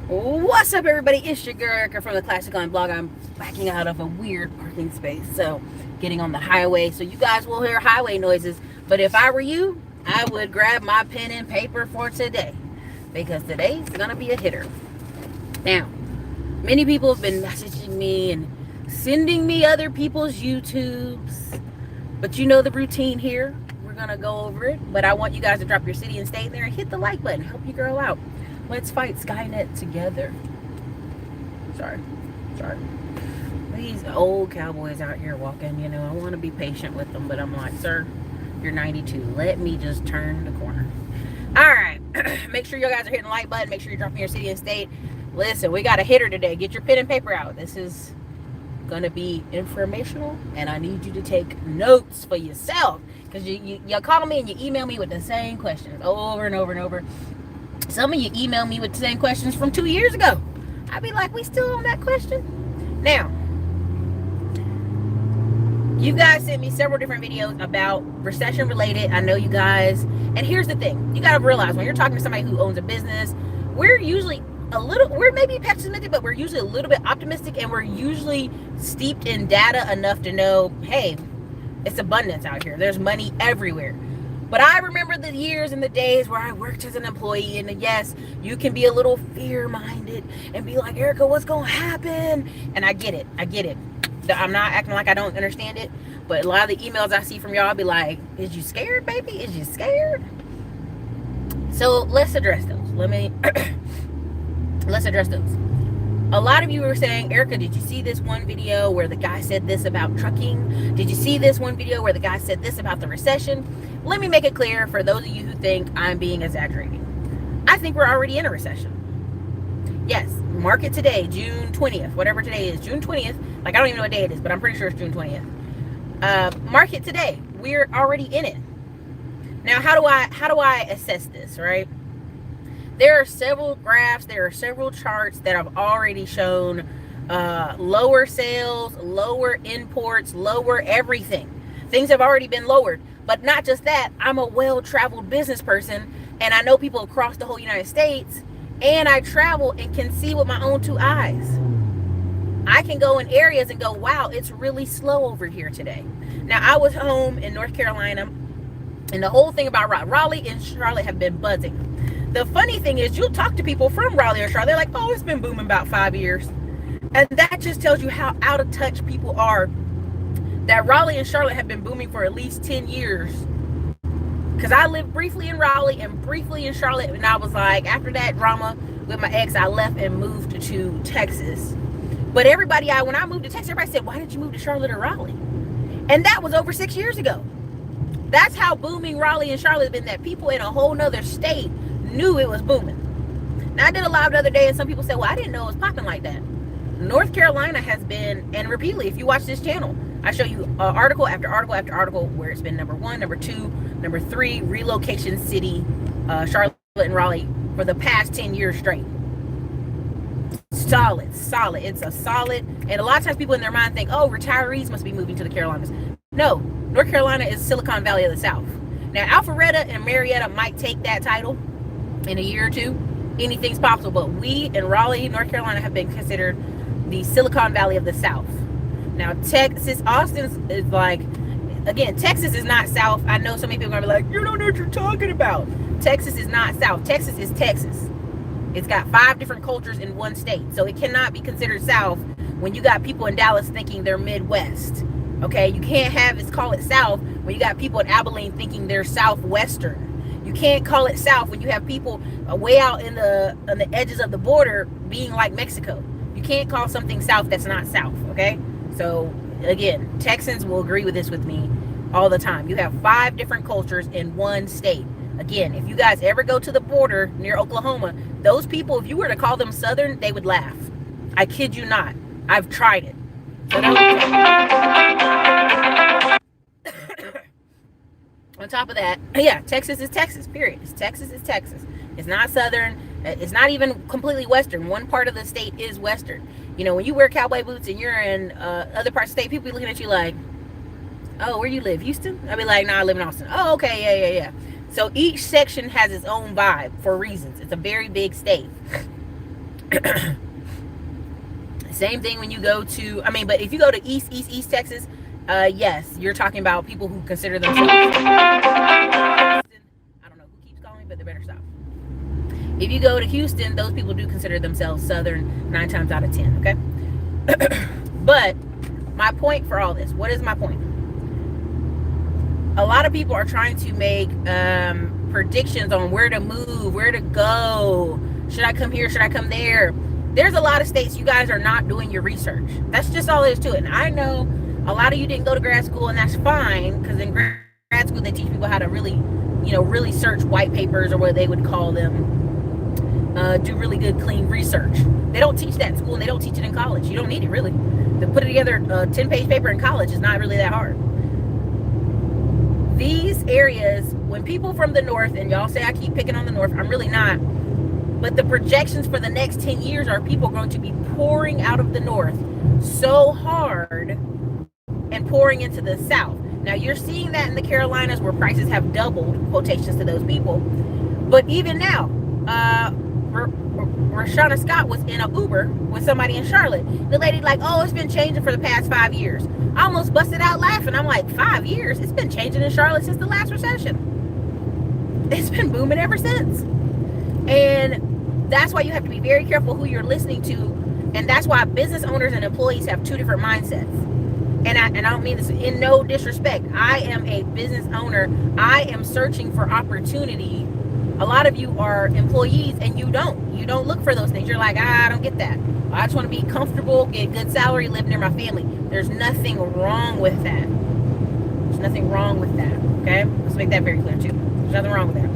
What's up, everybody? It's your girl Ericka from the Classic Line blog. I'm backing out of a weird parking space, so getting on the highway. So you guys will hear highway noises. But if I were you, I would grab my pen and paper for today, because today's gonna be a hitter. Now, many people have been messaging me and sending me other people's YouTubes, but you know the routine here. We're gonna go over it, but I want you guys to drop your city and state in there and hit the like button. Help your girl out. Let's fight Skynet together. Sorry. These old cowboys out here walking, I want to be patient with them, but I'm like, sir, you're 92. Let me just turn the corner. All right. Make sure you guys are hitting the like button. Make sure you're dropping your city and state. Listen, we got a hitter today. Get your pen and paper out. This is going to be informational, and I need you to take notes for yourself, because you call me and you email me with the same questions over and over and over. Some of you email me with the same questions from 2 years ago. I'd be like, we still on that question? Now, you guys sent me several different videos about recession related. I know you guys. And here's the thing. You got to realize, when you're talking to somebody who owns a business, we're maybe pessimistic, but we're usually a little bit optimistic, and we're usually steeped in data enough to know, hey, it's abundance out here. There's money everywhere. But I remember the years and the days where I worked as an employee, and yes, you can be a little fear-minded and be like, Ericka, what's going to happen? And I get it. I'm not acting like I don't understand it, but a lot of the emails I see from y'all be like, is you scared, baby? Is you scared? So let's address those. Let's address those. A lot of you were saying, Ericka, did you see this one video where the guy said this about trucking? Did you see this one video where the guy said this about the recession? Let me make it clear for those of you who think I'm being exaggerating. I think we're already in a recession. Yes, market today, June 20th, whatever today is, June 20th. Like, I don't even know what day it is, but I'm pretty sure it's June 20th. Market today, we're already in it. Now, how do I assess this, right? There are several graphs, there are several charts that have already shown lower sales, lower imports, lower everything. Things have already been lowered. But not just that, I'm a well-traveled business person, and I know people across the whole United States, and I travel and can see with my own two eyes. I can go in areas and go, wow, it's really slow over here today. Now, I was home in North Carolina, and the whole thing about Raleigh and Charlotte have been buzzing. The funny thing is, you'll talk to people from Raleigh or Charlotte, they're like, oh, it's been booming about 5 years. And that just tells you how out of touch people are, that Raleigh and Charlotte have been booming for at least 10 years. Because I lived briefly in Raleigh and briefly in Charlotte, and I was like, after that drama with my ex, I left and moved to Texas. But when I moved to Texas, everybody said, why did you move to Charlotte or Raleigh? And that was over 6 years ago. That's how booming Raleigh and Charlotte have been, that people in a whole nother state knew it was booming. Now, I did a live the other day, and some people said, well, I didn't know it was popping like that. North Carolina has been, and repeatedly, if you watch this channel, I show you article after article after article where it's been number 1, number 2, number 3 relocation city, Charlotte and Raleigh, for the past 10 years straight. Solid. It's a solid. And a lot of times people in their mind think, oh, retirees must be moving to the Carolinas. No, North Carolina is Silicon Valley of the South. Now, Alpharetta and Marietta might take that title in a year or two. Anything's possible, but we in Raleigh, North Carolina, have been considered the Silicon Valley of the South. Now, Texas, Austin is like, again, Texas is not South. I know so many people are gonna be like, you don't know what you're talking about. Texas is not South. Texas is Texas. It's got 5 different cultures in one state, so it cannot be considered South when you got people in Dallas thinking they're Midwest. Okay, you can't call it South when you got people in Abilene thinking they're Southwestern. You can't call it South when you have people way out on the edges of the border being like Mexico. You can't call something South that's not South, okay? So, again, Texans will agree with this with me all the time. You have 5 different cultures in one state. Again, if you guys ever go to the border near Oklahoma, those people, if you were to call them Southern, they would laugh. I kid you not. I've tried it. So on top of that, yeah, Texas is Texas, period. Texas is Texas. It's not Southern. It's not even completely Western. One part of the state is Western. When you wear cowboy boots and you're in other parts of the state, people be looking at you like, oh, where you live? Houston? I'd be like, nah, I live in Austin. Oh, okay, yeah. So each section has its own vibe for reasons. It's a very big state. Same thing when you go to, but if you go to East Texas, yes, you're talking about people who consider themselves. I don't know who keeps calling me, but they better stop. If you go to Houston, those people do consider themselves Southern 9 times out of 10, okay? But my point for all this, what is my point? A lot of people are trying to make predictions on where to move, where to go. Should I come here? Should I come there? There's a lot of states you guys are not doing your research. That's just all there is to it. And I know a lot of you didn't go to grad school, and that's fine, because in grad school they teach people how to really, really search white papers, or what they would call them. Do really good, clean research. They don't teach that in school, and they don't teach it in college. You don't need it, really. To put together a 10-page paper in college is not really that hard. These areas, when people from the north, and y'all say I keep picking on the north, I'm really not, but the projections for the next 10 years are people going to be pouring out of the north so hard and pouring into the south. Now, you're seeing that in the Carolinas, where prices have doubled, quotations to those people. But even now, Rashana Scott was in an Uber with somebody in Charlotte. The lady like, oh, it's been changing for the past 5 years. I almost busted out laughing. I'm like, 5 years? It's been changing in Charlotte since the last recession. It's been booming ever since. And that's why you have to be very careful who you're listening to. And that's why business owners and employees have two different mindsets. And I don't mean this in no disrespect. I am a business owner. I am searching for opportunity. A lot of you are employees, and you don't look for those things. You're like, I don't get that. I just want to be comfortable, get a good salary, live near my family. There's nothing wrong with that. There's nothing wrong with that. Okay, let's make that very clear too. There's nothing wrong with that.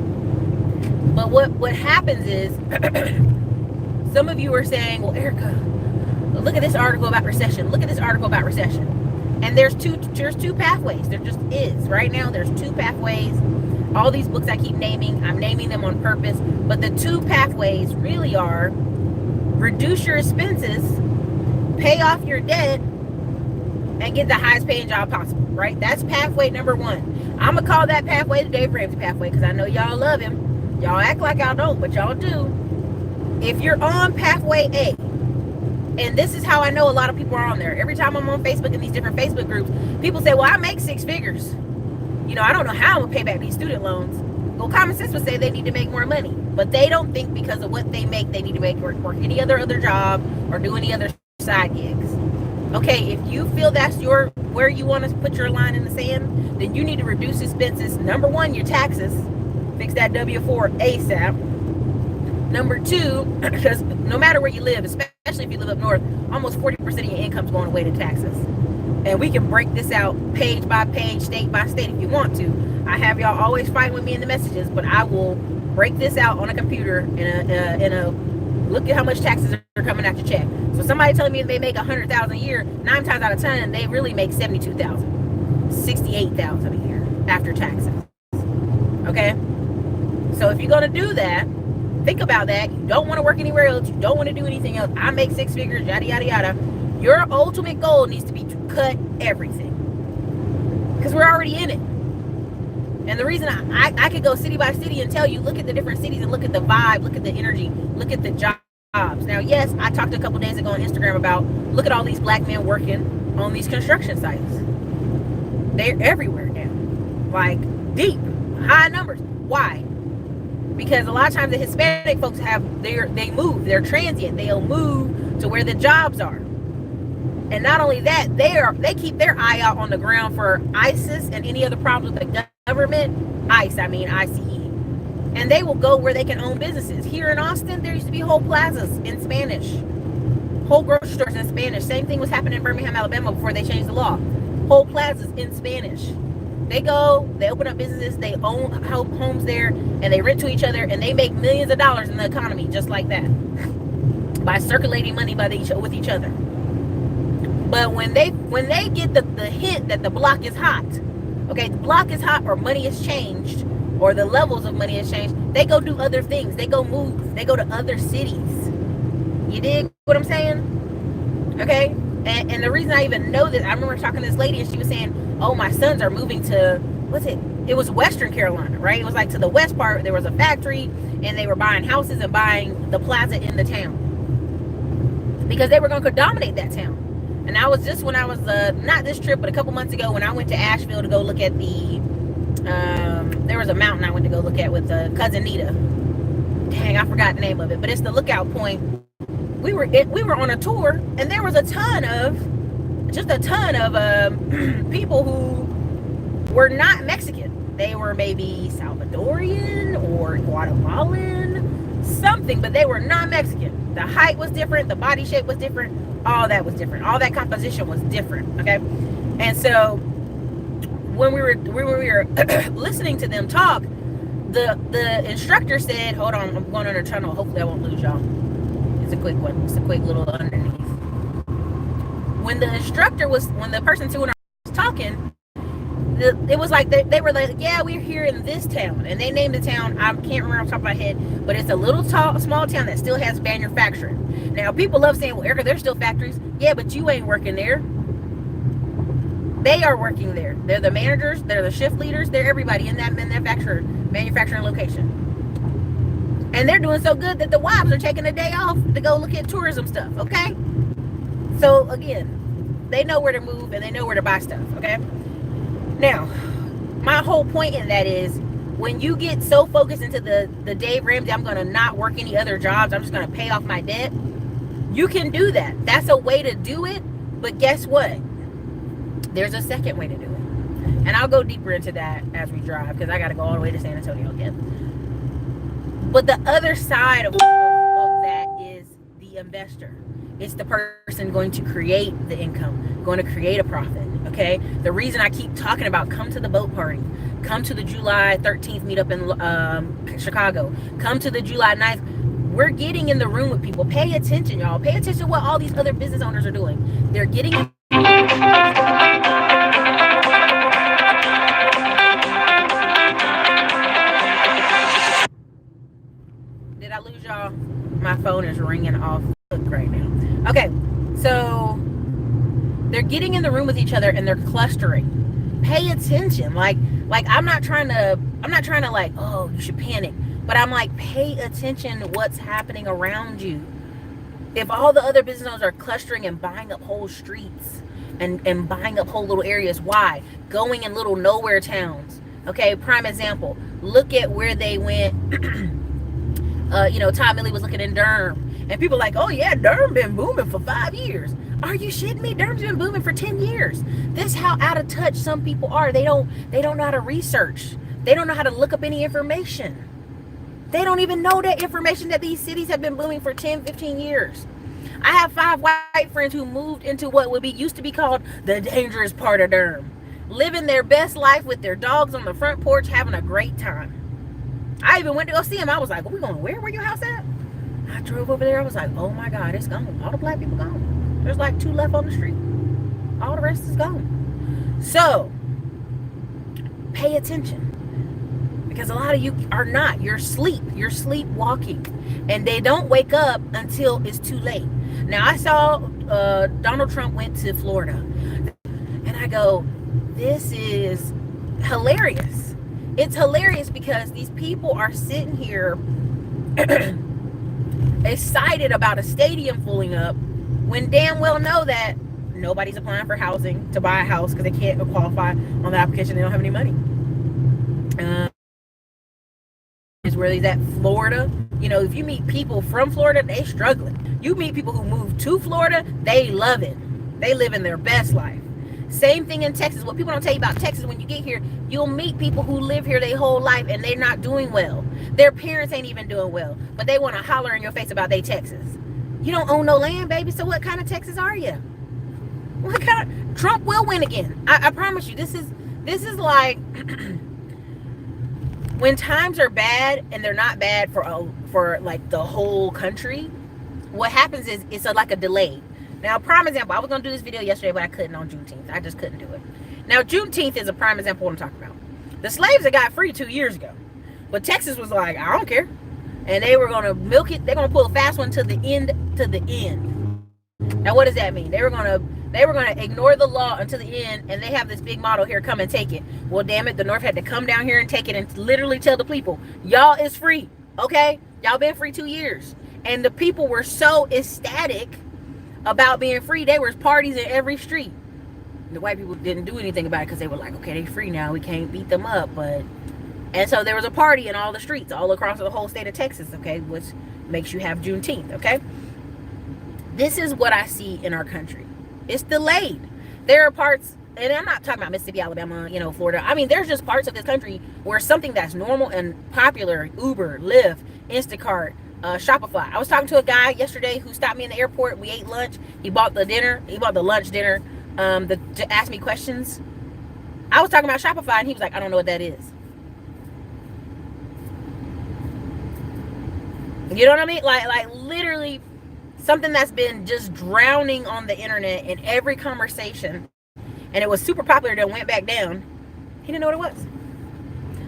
But what happens is, some of you are saying, well, Ericka, look at this article about recession. Look at this article about recession. And there's two pathways. There just is. Right now, there's two pathways. All these books I keep naming, I'm naming them on purpose. But the two pathways really are: reduce your expenses, pay off your debt, and get the highest paying job possible, right? That's pathway number one. I'm going to call that pathway the Dave Ramsey pathway, because I know y'all love him. Y'all act like y'all don't, but y'all do. If you're on pathway A, and this is how I know a lot of people are on there. Every time I'm on Facebook in these different Facebook groups, people say, well, I make 6 figures. I don't know how I'm going to pay back these student loans. Well, common sense would say they need to make more money. But they don't think because of what they make, they need to make work any other job or do any other side gigs. Okay, if you feel that's where you want to put your line in the sand, then you need to reduce expenses. Number one, your taxes. Fix that W-4 ASAP. Number two, because no matter where you live, especially if you live up north, almost 40% of your income is going away to taxes. And we can break this out page by page, state by state if you want to. I have y'all always fighting with me in the messages, but I will break this out on a computer in a look at how much taxes are coming out your check. So somebody telling me they make $100,000 a year, 9 times out of 10, they really make $72,000, $68,000 a year after taxes. Okay? So if you're going to do that, think about that. You don't want to work anywhere else. You don't want to do anything else. I make 6 figures, yada, yada, yada. Your ultimate goal needs to be to cut everything. Because we're already in it. And the reason I could go city by city and tell you, look at the different cities and look at the vibe, look at the energy, look at the jobs. Now, yes, I talked a couple days ago on Instagram about, look at all these black men working on these construction sites. They're everywhere now. Like, deep, high numbers. Why? Because a lot of times the Hispanic folks they move, they're transient. They'll move to where the jobs are. And not only that, they keep their eye out on the ground for ISIS and any other problems with the government. ICE. And they will go where they can own businesses. Here in Austin, there used to be whole plazas in Spanish. Whole grocery stores in Spanish. Same thing was happening in Birmingham, Alabama before they changed the law. Whole plazas in Spanish. They go, they open up businesses, they own homes there, and they rent to each other, and they make millions of dollars in the economy just like that. By circulating money with each other. But when they get the hint that the block is hot, okay, the block is hot or money has changed, or the levels of money has changed, they go do other things. They go move. They go to other cities. You dig what I'm saying? Okay? And the reason I even know this, I remember talking to this lady and she was saying, oh, my sons are moving to, it was Western Carolina, right? It was like to the west part, there was a factory and they were buying houses and buying the plaza in the town. because they were going to dominate that town. And I was just when I was not this trip, but a couple months ago when I went to Asheville to go look at the there was a mountain I went to go look at with cousin Nita. Dang, I forgot the name of it, but it's the lookout point. We were on a tour, and there was a ton of people who were not Mexican. They were maybe Salvadorian or Guatemalan, something, but they were not Mexican. The height was different, the body shape was different, all that was different, all that composition was different. Okay, and so when we were listening to them talk, the instructor said, hold on, I'm going on a tunnel, hopefully I won't lose y'all. It's a quick one, it's a quick little underneath. When the person to and was talking, it was like they were like, yeah, we're here in this town, and they named the town, I can't remember off the top of my head, but it's a little small town that still has manufacturing. Now people love saying, well, Ericka, there's still factories. Yeah, but you ain't working there. They are working there. They're the managers, they're the shift leaders, they're everybody in that manufacturing location. And they're doing so good that the wives are taking a day off to go look at tourism stuff, okay? So again, they know where to move and they know where to buy stuff, okay? Now, my whole point in that is when you get so focused into the Dave Ramsey, I'm gonna not work any other jobs, I'm just gonna pay off my debt. You can do that. That's a way to do it, but guess what? There's a second way to do it. And I'll go deeper into that as we drive, because I got to go all the way to San Antonio again. But the other side of that is the investor. It's the person going to create the income, going to create a profit, okay? The reason I keep talking about come to the boat party, come to the July 13th meetup in Chicago, come to the July 9th. We're getting in the room with people. Pay attention, y'all. Pay attention to what all these other business owners are doing. They're getting in. Did I lose y'all? My phone is ringing off right now. Okay, so they're getting in the room with each other and they're clustering. Pay attention. Like I'm not trying to like, oh, you should panic. But I'm like, pay attention to what's happening around you. If all the other business owners are clustering and buying up whole streets and buying up whole little areas, why? Going in little nowhere towns. Okay, prime example. Look at where they went. Todd Milley was looking in Durham. And people are like, oh yeah, Durham been booming for 5 years. Are you shitting me? Durham's been booming for 10 years. This is how out of touch some people are. They don't know how to research. They don't know how to look up any information. They don't even know that information that these cities have been booming for 10, 15 years. I have 5 white friends who moved into what used to be called the dangerous part of Durham, living their best life with their dogs on the front porch, having a great time. I even went to go see them. I was like, are we going where? Where your house at? I drove over there. I was like, oh my God, it's gone. All the black people gone. There's like 2 left on the street. All the rest is gone. So, pay attention. Because a lot of you are not. You're sleepwalking. And they don't wake up until it's too late. Now, I saw Donald Trump went to Florida. And I go, this is hilarious. It's hilarious because these people are sitting here excited about a stadium filling up when damn well know that nobody's applying for housing to buy a house because they can't qualify on the application. They don't have any money. Is where he's at, Florida. If you meet people from Florida, they struggling. You meet people who move to Florida, they love it. They live in their best life. Same thing in Texas. What people don't tell you about Texas, when you get here, you'll meet people who live here their whole life and they're not doing well. Their parents ain't even doing well, but they want to holler in your face about their Texas. You don't own no land, baby, so what kind of Texas are you? What kind of... Trump will win again. I promise you. This is like when times are bad and they're not bad for like the whole country. What happens is it's like a delay. Now, prime example, I was going to do this video yesterday, but I couldn't on Juneteenth. I just couldn't do it. Now, Juneteenth is a prime example of what I'm talking about. The slaves that got free 2 years ago. But Texas was like, I don't care. And they were going to milk it. They're going to pull a fast one to the end. Now, what does that mean? They were going to ignore the law until the end, and they have this big motto here, come and take it. Well, damn it, the North had to come down here and take it and literally tell the people, y'all is free, okay? Y'all been free 2 years. And the people were so ecstatic about being free. There was parties in every street. The white people didn't do anything about it because they were like, okay, they free now, we can't beat them up. But and so there was a party in all the streets all across the whole state of Texas, okay, which makes you have Juneteenth, okay. This is what I see in our country. It's delayed. There are parts, and I'm not talking about Mississippi, Alabama, Florida. I mean, there's just parts of this country where something that's normal and popular, Uber, Lyft, Instacart, Shopify. I was talking to a guy yesterday who stopped me in the airport. We ate lunch. He bought the lunch dinner to ask me questions. I was talking about Shopify, and he was like, I don't know what that is. You know what I mean? Like literally something that's been just drowning on the internet in every conversation, and it was super popular, then went back down. He didn't know what it was.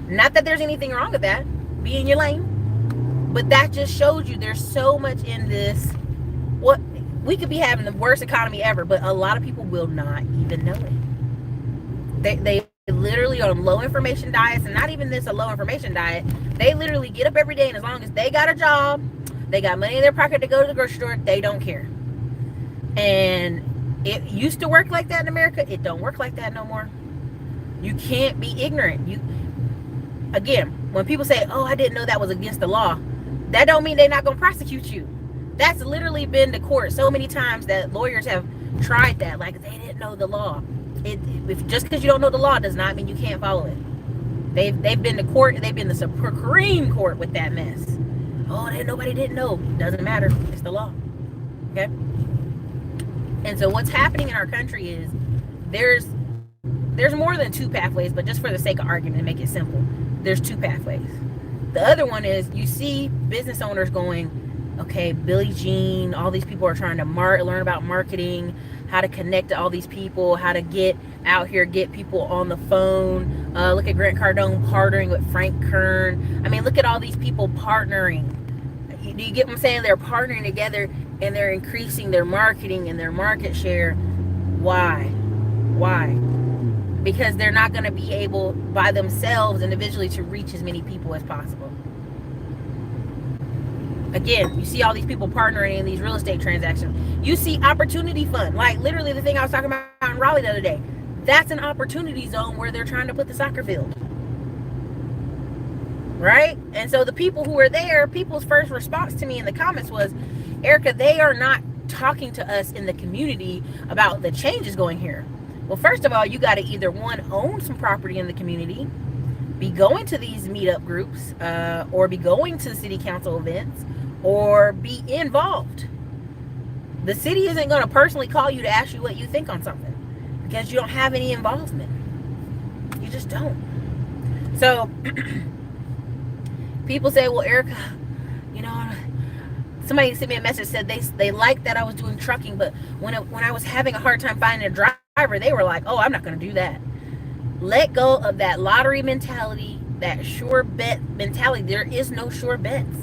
Not that there's anything wrong with that. Be in your lane. But that just shows you there's so much in this. What we could be having the worst economy ever, but a lot of people will not even know it. They literally on low information diets, and not even this a low information diet. They literally get up every day, and as long as they got a job, they got money in their pocket to go to the grocery store, they don't care. And it used to work like that in America. It don't work like that no more. You can't be ignorant. Again, when people say, oh, I didn't know that was against the law, that don't mean they're not going to prosecute you. That's literally been to court so many times that lawyers have tried that. Like, they didn't know the law. Just because you don't know the law does not mean you can't follow it. They've been to court. They've been to Supreme Court with that mess. Oh, nobody didn't know. Doesn't matter. It's the law. Okay? And so what's happening in our country is there's more than two pathways, but just for the sake of argument and make it simple, there's two pathways. The other one is you see business owners going, okay, Billie Jean, all these people are trying to learn about marketing, how to connect to all these people, how to get out here, get people on the phone. Look at Grant Cardone partnering with Frank Kern. I mean, look at all these people partnering. Do you get what I'm saying? They're partnering together and they're increasing their marketing and their market share. Why? Because they're not going to be able by themselves individually to reach as many people as possible. Again, you see all these people partnering in these real estate transactions. You see opportunity fund, like literally the thing I was talking about in Raleigh the other day. That's an opportunity zone where they're trying to put the soccer field. Right? And so the people who were there, people's first response to me in the comments was, Ericka, they are not talking to us in the community about the changes going here. Well, first of all, you got to either one, own some property in the community, be going to these meetup groups, or be going to city council events, or be involved. The city isn't going to personally call you to ask you what you think on something because you don't have any involvement. You just don't. So people say, well, Ericka, somebody sent me a message, said they liked that I was doing trucking, but when I was having a hard time finding a driver, they were like, oh, I'm not going to do that. Let go of that lottery mentality, that sure bet mentality. There is no sure bets.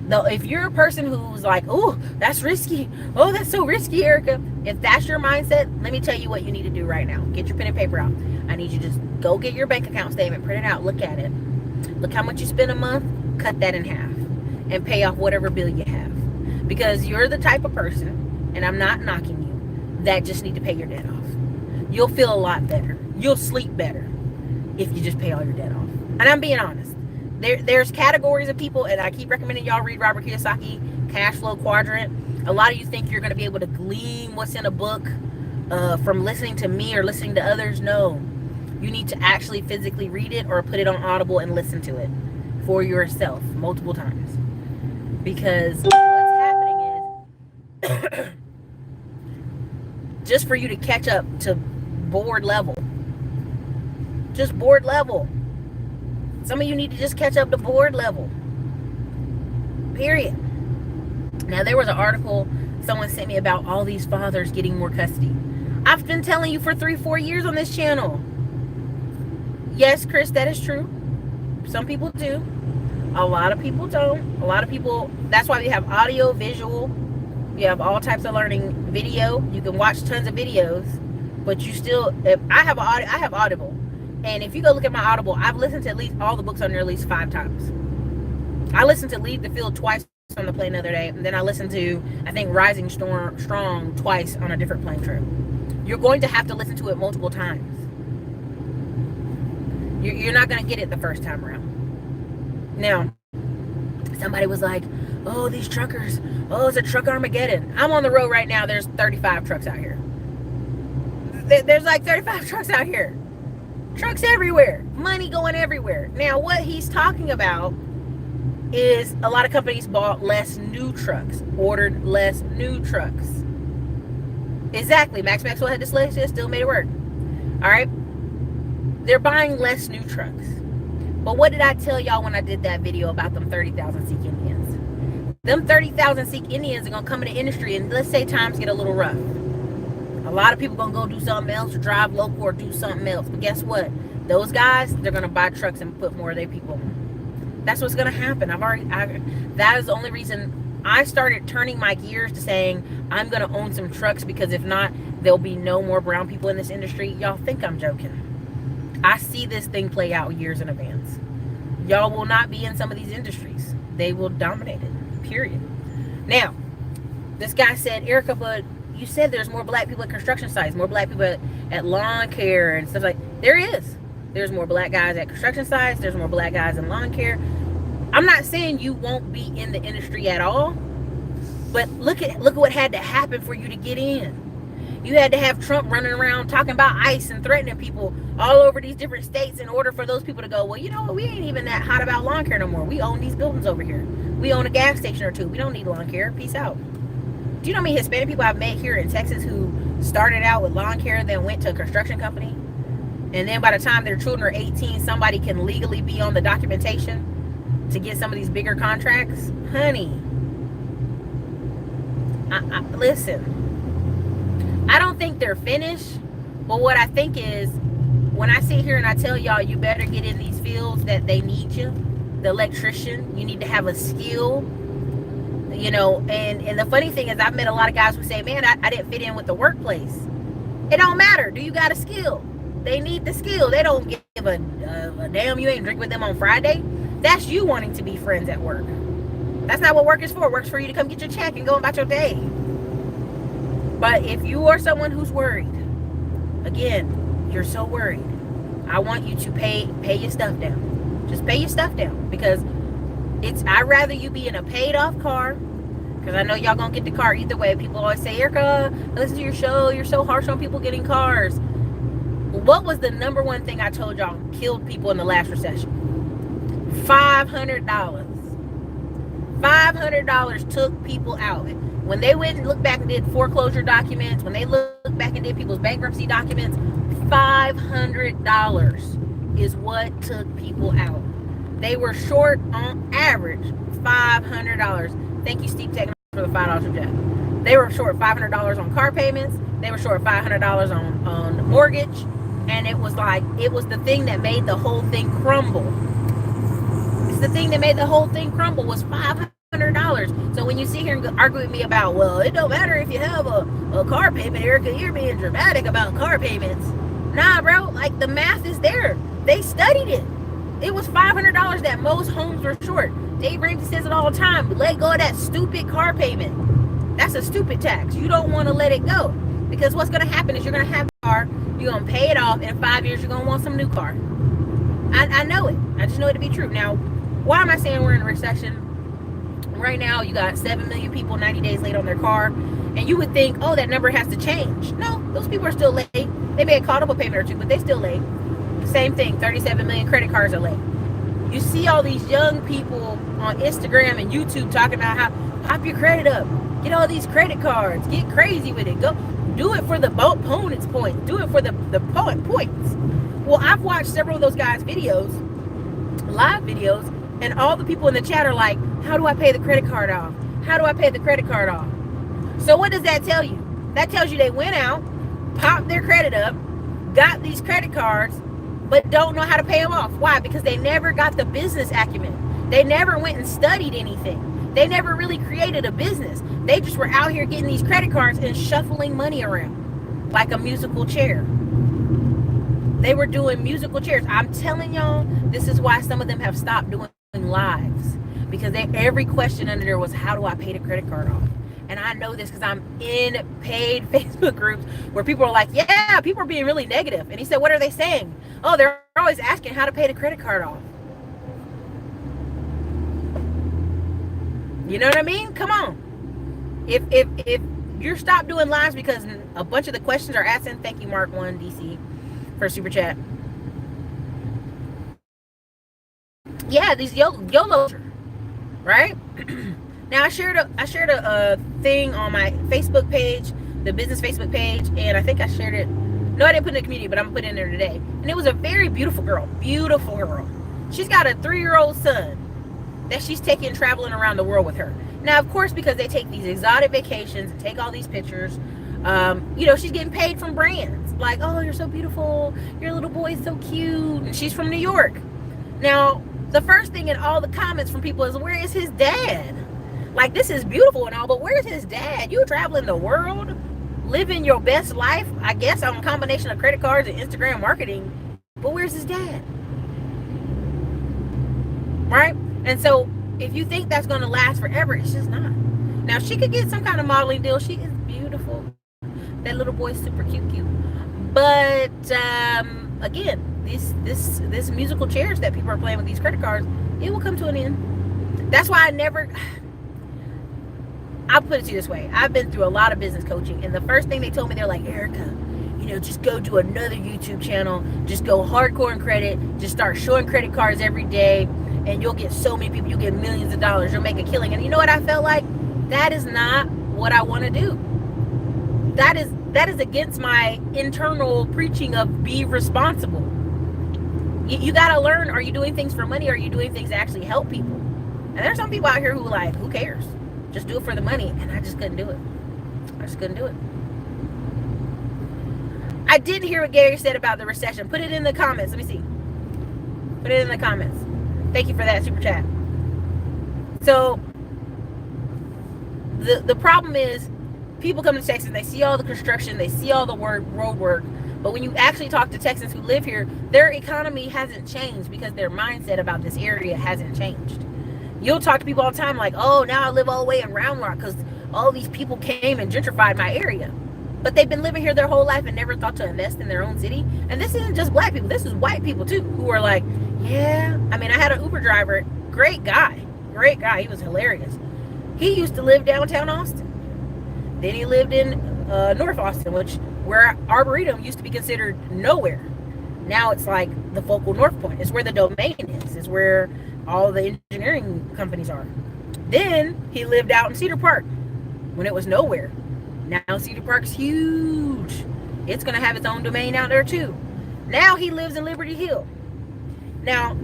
Though, if you're a person who's like, oh, that's risky. Oh, that's so risky, Ericka. If that's your mindset, let me tell you what you need to do right now. Get your pen and paper out. I need you to just go get your bank account statement, print it out, look at it. Look how much you spend a month, cut that in half, and pay off whatever bill you have. Because you're the type of person, and I'm not knocking you, that just need to pay your debt off. You'll feel a lot better. You'll sleep better if you just pay all your debt off. And I'm being honest. There's categories of people, and I keep recommending y'all read Robert Kiyosaki, Cash Flow Quadrant. A lot of you think you're going to be able to glean what's in a book from listening to me or listening to others. No. You need to actually physically read it or put it on Audible and listen to it for yourself multiple times. Because what's happening is just for you to catch up to board level. Just board level. Some of you need to just catch up to board level. Period. Now, there was an article someone sent me about all these fathers getting more custody. I've been telling you for 3-4 years on this channel. Yes, Chris, that is true. Some people do. A lot of people don't. A lot of people, that's why we have audio, visual. You have all types of learning, video. You can watch tons of videos, but you still, I have Audible. And if you go look at my Audible, I've listened to at least all the books on there at least 5 times. I listened to Leave the Field twice on the plane the other day, and then I listened to, I think, Rising Strong twice on a different plane trip. You're going to have to listen to it multiple times. You're not going to get it the first time around. Now, somebody was like, oh, these truckers, oh, it's a truck Armageddon. I'm on the road right now. There's 35 trucks out here. There's like 35 trucks out here. Trucks everywhere. Money going everywhere. Now, what he's talking about is a lot of companies bought less new trucks, ordered less new trucks. Exactly. Max Maxwell had dyslexia, still made it work. All right. They're buying less new trucks. But what did I tell y'all when I did that video about them 30,000 Sikh Indians? Them 30,000 Sikh Indians are going to come in the industry, and let's say times get a little rough. A lot of people going to go do something else or drive local or do something else. But guess what? Those guys, they're going to buy trucks and put more of their people on. That's what's going to happen. That is the only reason I started turning my gears to saying I'm going to own some trucks, because if not, there'll be no more brown people in this industry. Y'all think I'm joking. I see this thing play out years in advance. Y'all will not be in some of these industries. They will dominate it, period. Now, this guy said, Ericka, but you said there's more black people at construction sites, more black people at lawn care and stuff like that. There is. There's more black guys at construction sites. There's more black guys in lawn care. I'm not saying you won't be in the industry at all, but look at what had to happen for you to get in. You had to have Trump running around talking about ICE and threatening people all over these different states in order for those people to go, well, you know what? We ain't even that hot about lawn care no more. We own these buildings over here. We own a gas station or two. We don't need lawn care. Peace out. Do you know how many Hispanic people I've met here in Texas who started out with lawn care, then went to a construction company? And then by the time their children are 18, somebody can legally be on the documentation to get some of these bigger contracts? Honey, listen. I don't think they're finished, but what I think is, when I sit here and I tell y'all you better get in these fields that they need you, the electrician, you need to have a skill, you know, and the funny thing is I've met a lot of guys who say, man, I didn't fit in with the workplace. It don't matter. Do you got a skill? They need the skill. They don't give a damn you ain't drink with them on Friday. That's you wanting to be friends at work. That's not what work is for. Work's for you to come get your check and go about your day. But if you are someone who's worried, again, you're so worried, I want you to pay your stuff down. Just pay your stuff down, because I'd rather you be in a paid off car, because I know y'all gonna get the car either way. People always say, Ericka, listen to your show, you're so harsh on people getting cars. What was the number one thing I told y'all killed people in the last recession? $500. $500 took people out. When they went and looked back and did foreclosure documents, when they looked back and did people's bankruptcy documents, $500 is what took people out. They were short on average $500. Thank you, Steve Technology, for the $5 from Jeff. They were short $500 on car payments. They were short $500 on mortgage. And it was the thing that made the whole thing crumble. It's the thing that made the whole thing crumble was $500. So when you sit here and argue with me about, well, it don't matter if you have a car payment, Ericka, you're being dramatic about car payments. Nah, bro, like the math is there. They studied it. It was $500 that most homes were short. Dave Ramsey says it all the time. Let go of that stupid car payment. That's a stupid tax. You don't want to let it go, because what's going to happen is you're going to have a car, you're going to pay it off, and in 5 years you're going to want some new car. I know it. I just know it to be true. Now, why am I saying we're in a recession? Right now, you got 7 million people 90 days late on their car. And you would think, oh, that number has to change. No, those people are still late. They may have caught up a payment or two, but they still late. Same thing, 37 million credit cards are late. You see all these young people on Instagram and YouTube talking about how pop your credit up. Get all these credit cards. Get crazy with it. Go do it for the opponent's points. Do it for the opponent points. Well, I've watched several of those guys' videos, live videos, and all the people in the chat are like, how do I pay the credit card off? How do I pay the credit card off? So what does that tell you? That tells you they went out, popped their credit up, got these credit cards, but don't know how to pay them off. Why? Because they never got the business acumen. They never went and studied anything. They never really created a business. They just were out here getting these credit cards and shuffling money around like a musical chair. They were doing musical chairs. I'm telling y'all, this is why some of them have stopped doing lives, because every question under there was, how do I pay the credit card off? And I know this because I'm in paid Facebook groups where people are like, yeah, people are being really negative. And he said, what are they saying? Oh, they're always asking how to pay the credit card off. You know what I mean? Come on. If you're stopped doing lives because a bunch of the questions are asking, thank you, Mark 1 DC, for super chat. Yeah, these YOLO, right? Now I shared a thing on my Facebook page, the business Facebook page, and I think I shared it. No, I didn't put it in the community, but I'm gonna put it in there today. And it was a very beautiful girl. Beautiful girl. She's got a 3-year-old son that she's taking traveling around the world with her. Now, of course, because they take these exotic vacations and take all these pictures, you know, she's getting paid from brands. Like, oh, you're so beautiful. Your little boy is so cute. And she's from New York. Now, the first thing in all the comments from people is, where is his dad? Like, this is beautiful and all, but where's his dad? You traveling the world, living your best life, I guess, on a combination of credit cards and Instagram marketing, but where's his dad? Right? And so if you think that's going to last forever, it's just not. Now, she could get some kind of modeling deal. She is beautiful. That little boy's super cute. But again, this musical chairs that people are playing with these credit cards, it will come to an end. That's why I'll put it to you this way. I've been through a lot of business coaching, and the first thing they told me, they're like, Ericka, you know, just go do another YouTube channel, just go hardcore in credit, just start showing credit cards every day, and you'll get so many people, you'll get millions of dollars, you'll make a killing. And you know what I felt like? That is not what I want to do. That is against my internal preaching of be responsible. You got to learn, are you doing things for money, or are you doing things to actually help people? And there's some people out here who like, who cares? Just do it for the money. And I just couldn't do it. I didn't hear what Gary said about the recession. Put it in the comments. Let me see. Put it in the comments. Thank you for that super chat. So the problem is, people come to Texas and they see all the construction, they see all the road work, but when you actually talk to Texans who live here, their economy hasn't changed because their mindset about this area hasn't changed. You'll talk to people all the time like, oh, now I live all the way in Round Rock because all these people came and gentrified my area. But they've been living here their whole life and never thought to invest in their own city. And this isn't just black people. This is white people too, who are like, yeah. I mean, I had an Uber driver, great guy. He was hilarious. He used to live downtown Austin. Then he lived in North Austin, where Arboretum used to be considered nowhere. Now it's like the focal north point. It's where the domain is. It's where all the engineering companies are. Then he lived out in Cedar Park when it was nowhere. Now Cedar Park's huge. It's going to have its own domain out there too. Now he lives in Liberty Hill. Now,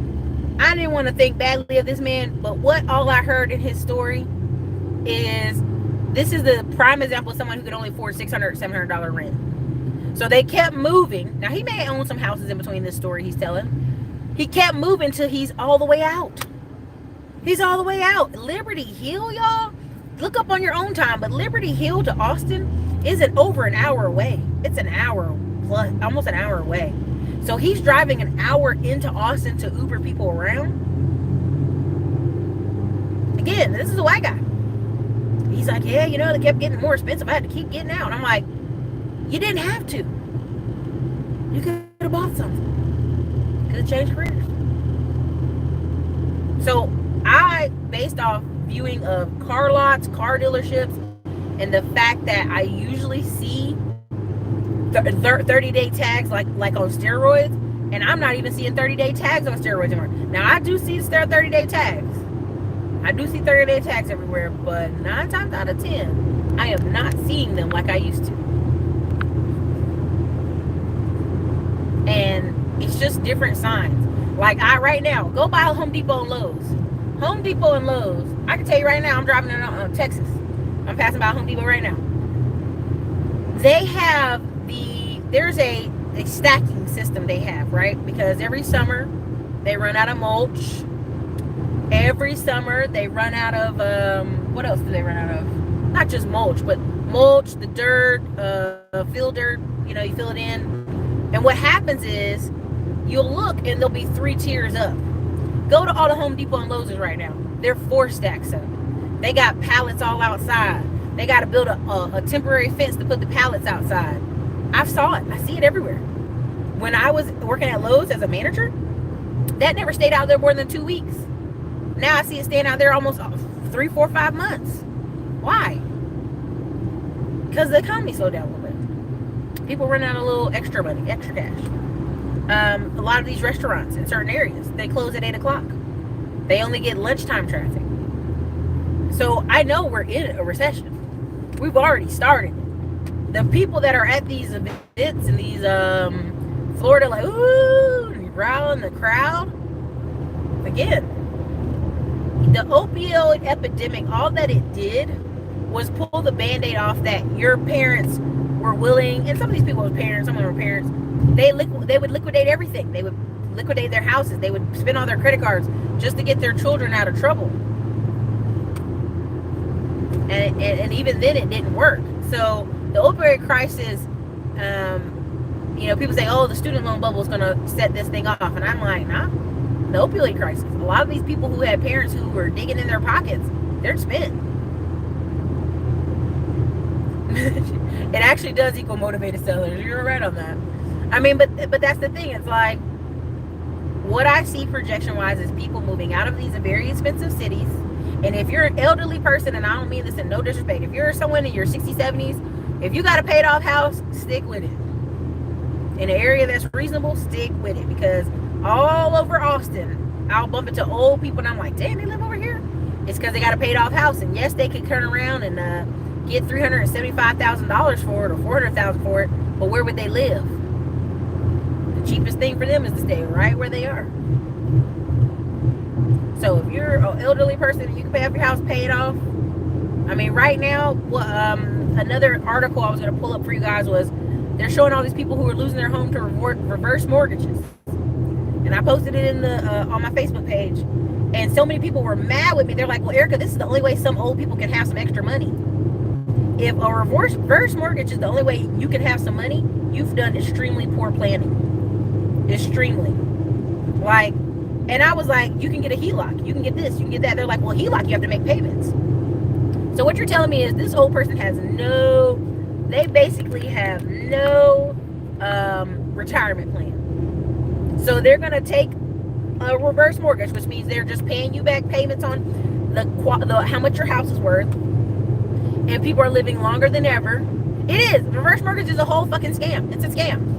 I didn't want to think badly of this man, but what all I heard in his story is, this is the prime example of someone who could only afford $600, $700 rent. So they kept moving. Now, he may own some houses in between this story he's telling. He kept moving till he's all the way out. He's all the way out. Liberty Hill, y'all, look up on your own time, but Liberty Hill to Austin isn't over an hour away. It's an hour plus, almost an hour away. So he's driving an hour into Austin to Uber people around. Again, this is a white guy. He's like, yeah, you know, they kept getting more expensive. I had to keep getting out. And I'm like, you didn't have to. You could have bought something. Could have changed careers. So based off viewing of car lots, car dealerships, and the fact that I usually see 30-day tags like on steroids, and I'm not even seeing 30-day tags on steroids anymore. Now, I do see 30-day tags. I do see 30-day tags everywhere, but 9 times out of 10, I am not seeing them like I used to. And it's just different signs. Like, right now, go by Home Depot and Lowe's. Home Depot and Lowe's, I can tell you right now, I'm driving in Texas. I'm passing by Home Depot right now. They have there's a stacking system they have, right? Because every summer they run out of mulch. Every summer they run out of, what else do they run out of? Not just mulch, but mulch, the dirt, field dirt, you know, you fill it in. And what happens is, you'll look and there'll be 3 tiers up. Go to all the Home Depot and Lowe's right now. They're 4 stacks up. They got pallets all outside. They got to build a temporary fence to put the pallets outside. I saw it. I see it everywhere. When I was working at Lowe's as a manager, that never stayed out there more than 2 weeks. Now I see it staying out there almost 3, 4, 5 months. Why? Because the economy slowed down a little bit. People run out a little extra money, extra cash. A lot of these restaurants in certain areas, they close at 8 o'clock. They only get lunchtime traffic. So I know we're in a recession. We've already started. The people that are at these events and these Florida, like, ooh, and growling the crowd. Again, the opioid epidemic, all that it did was pull the Band-Aid off that your parents were willing, and some of these people were parents, some of them were parents, they would liquidate everything. They would liquidate their houses. They would spend all their credit cards just to get their children out of trouble. And even then it didn't work. So the opioid crisis, people say, oh, the student loan bubble is going to set this thing off. And I'm like, nah, the opioid crisis. A lot of these people who had parents who were digging in their pockets, they're spent. It actually does equal motivated sellers. You're right on that. I mean, but that's the thing. It's like, what I see projection-wise is people moving out of these very expensive cities. And if you're an elderly person, and I don't mean this in no disrespect, if you're someone in your 60s, 70s, if you got a paid off house, stick with it. In an area that's reasonable, stick with it. Because all over Austin, I'll bump into old people and I'm like, damn, they live over here? It's because they got a paid off house. And yes, they could turn around and get $375,000 for it or $400,000 for it. But where would they live? The cheapest thing for them is to stay right where they are. So if you're an elderly person and you can pay off your house, pay it off. I mean, right now, another article I was going to pull up for you guys was they're showing all these people who are losing their home to reverse mortgages. And I posted it in the on my Facebook page. And so many people were mad with me. They're like, well, Ericka, this is the only way some old people can have some extra money. If a reverse mortgage is the only way you can have some money, you've done extremely poor planning. Extremely. Like, and I was like, you can get a HELOC. You can get this. You can get that. They're like, well, HELOC, you have to make payments. So what you're telling me is this old person has they basically have no retirement plan. So they're going to take a reverse mortgage, which means they're just paying you back payments on the how much your house is worth. And people are living longer than ever. It is. Reverse mortgage is a whole fucking scam. It's a scam.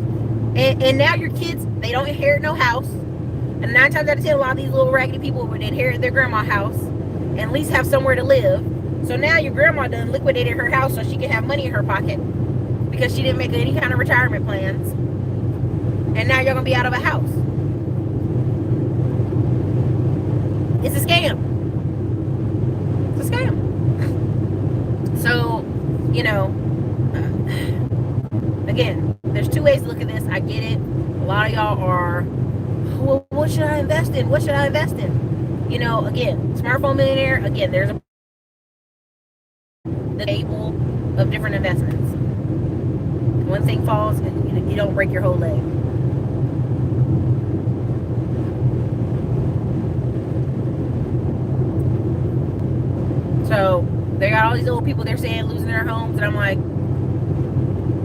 And now your kids, they don't inherit no house. And 9 times out of 10, a lot of these little raggedy people would inherit their grandma's house and at least have somewhere to live. So now your grandma done liquidated her house so she can have money in her pocket because she didn't make any kind of retirement plans. And now you're going to be out of a house. It's a scam. It's a scam. So, again, there's 2 ways to look at this. I get it. A lot of y'all are, well, what should I invest in? What should I invest in? Again, Smartphone Millionaire, again, there's the table of different investments. One thing falls, you don't break your whole leg. So they got all these old people, they're saying losing their homes, and I'm like,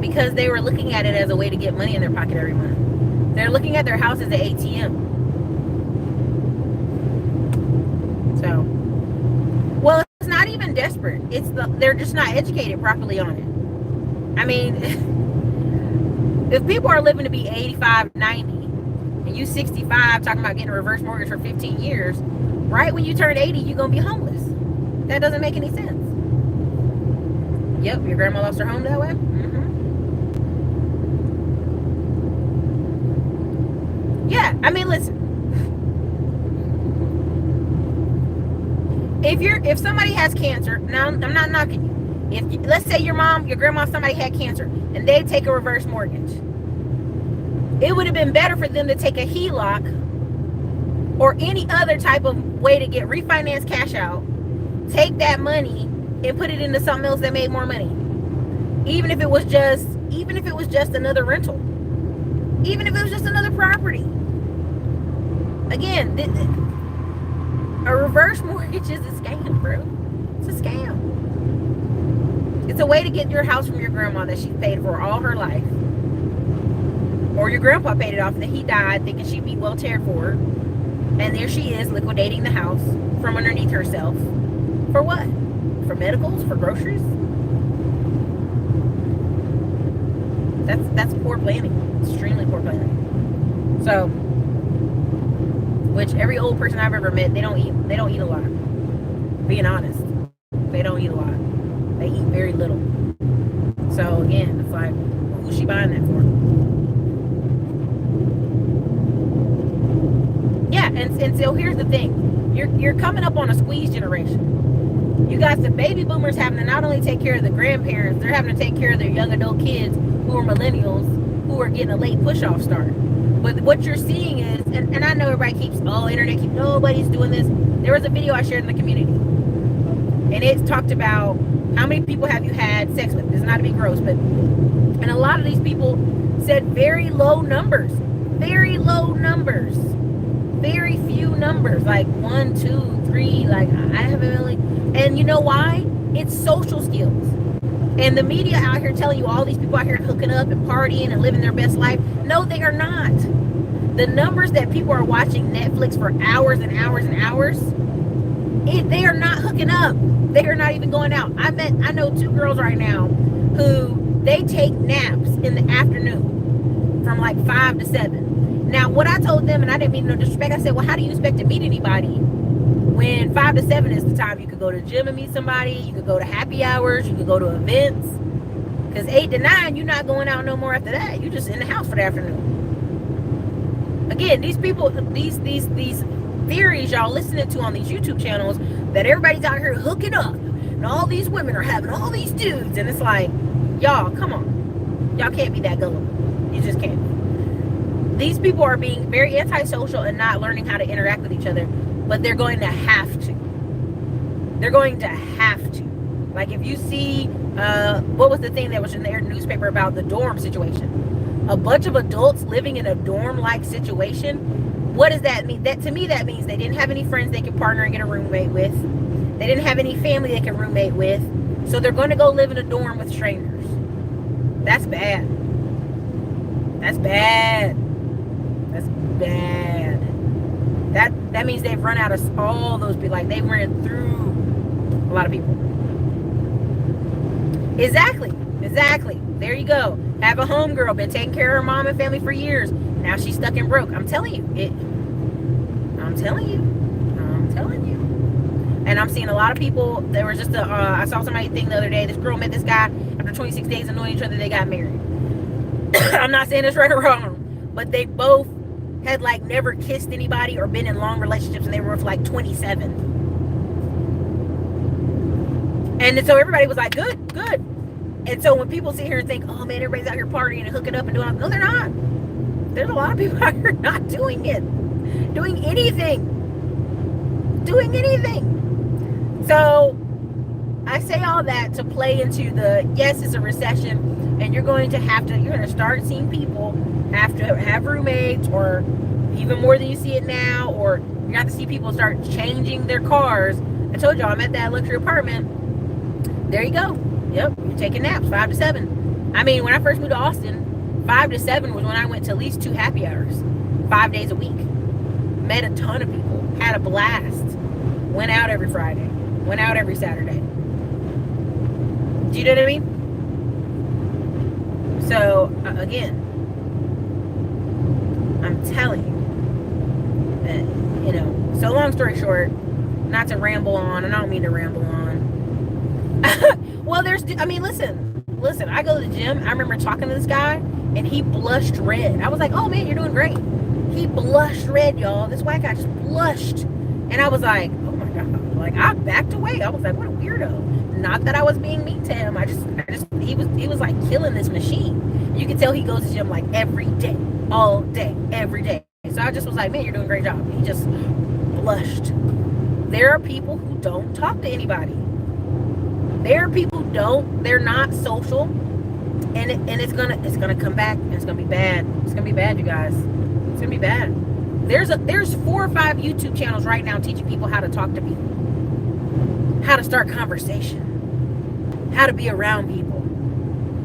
because they were looking at it as a way to get money in their pocket every month. They're looking at their house as an ATM. So, well, it's not even desperate. They're just not educated properly on it. I mean, if people are living to be 85, 90, and you 65 talking about getting a reverse mortgage for 15 years, right when you turn 80, you're going to be homeless. That doesn't make any sense. Yep, your grandma lost her home that way? Mm-hmm. Yeah, I mean, listen. If somebody has cancer, now I'm not knocking you. Let's say your grandma, somebody had cancer, and they take a reverse mortgage. It would have been better for them to take a HELOC or any other type of way to get refinanced cash out, take that money and put it into something else that made more money. Even if it was just another rental. Even if it was just another property. Again, A reverse mortgage is a scam, bro. It's a scam. It's a way to get your house from your grandma that she paid for all her life. Or your grandpa paid it off and then he died thinking she'd be well cared for. And there she is liquidating the house from underneath herself. For what? For medicals? For groceries? That's poor planning. Extremely poor planning. So, which every old person I've ever met, they don't eat a lot. Being honest. They don't eat a lot. They eat very little. So again, it's like, who's she buying that for? Yeah, and so here's the thing. You're coming up on a squeeze generation. You got the baby boomers having to not only take care of the grandparents, they're having to take care of their young adult kids who are millennials, who are getting a late push-off start. But what you're seeing is, and I know everybody keeps, internet keeps, nobody's doing this. There was a video I shared in the community. And it talked about how many people have you had sex with. It's not to be gross, but, and a lot of these people said very low numbers. Very low numbers. Very few numbers. Like 1, 2, 3, like I haven't really. And you know why? It's social skills. And the media out here telling you all these people out here hooking up and partying and living their best life. No, they are not. The numbers that people are watching Netflix for hours and hours and hours, they are not hooking up. They are not even going out. I know 2 girls right now who they take naps in the afternoon from like 5 to 7. Now, what I told them, and I didn't mean no disrespect, I said, well, how do you expect to meet anybody when 5 to 7 is the time you could go to the gym and meet somebody, you could go to happy hours, you could go to events, because 8 to 9, you're not going out no more after that. You're just in the house for the afternoon. Again, these people, these theories y'all listening to on these YouTube channels that everybody's out here hooking up and all these women are having all these dudes, and it's like, y'all, come on. Y'all can't be that gullible. You just can't. These people are being very antisocial and not learning how to interact with each other, but they're going to have to. They're going to have to. Like if you see, what was the thing that was in the newspaper about the dorm situation? A bunch of adults living in a dorm-like situation. What does that mean? That to me, that means they didn't have any friends they could partner and get a roommate with. They didn't have any family they could roommate with. So they're going to go live in a dorm with strangers. That's bad. That's bad. That's bad. That means they've run out of all those people. Like they ran through a lot of people. Exactly. There you go. Have a homegirl, been taking care of her mom and family for years. Now she's stuck and broke. I'm telling you. I'm telling you. And I'm seeing a lot of people. There was just I saw somebody thing the other day. This girl met this guy. After 26 days of knowing each other, they got married. I'm not saying this right or wrong, but they both had like never kissed anybody or been in long relationships, and they were like 27. And so everybody was like, good. And so when people sit here and think, oh man, everybody's out here partying and hooking up and doing, no, they're not. There's a lot of people out here not doing it, doing anything. So I say all that to play into the, yes, it's a recession, and you're going to start seeing people have to have roommates, or even more than you see it now, or you're going to have to see people start changing their cars. I told y'all I'm at that luxury apartment. There you go. Yep, you're taking naps 5 to 7. I mean, when I first moved to Austin, 5 to 7 was when I went to at least 2 happy hours, 5 days a week. Met a ton of people, had a blast, went out every Friday, went out every Saturday. Do you know what I mean? So, again, I'm telling you, that, so long story short, not to ramble on, and I don't mean to ramble on. Well, listen, I go to the gym. I remember talking to this guy, and he blushed red. I was like, oh man, you're doing great. He blushed red, y'all. This white guy just blushed. And I was like, oh my God. Like, I backed away. I was like, what a weirdo. Not that I was being mean to him. He was like killing this machine. You can tell he goes to the gym like every day, all day, every day. So I just was like, man, you're doing a great job. He just blushed. There are people who don't talk to anybody. There are people who don't. They're not social, and it's gonna come back, and it's gonna be bad. It's gonna be bad, you guys. It's gonna be bad. There's 4 or 5 YouTube channels right now teaching people how to talk to people, how to start conversation, how to be around people.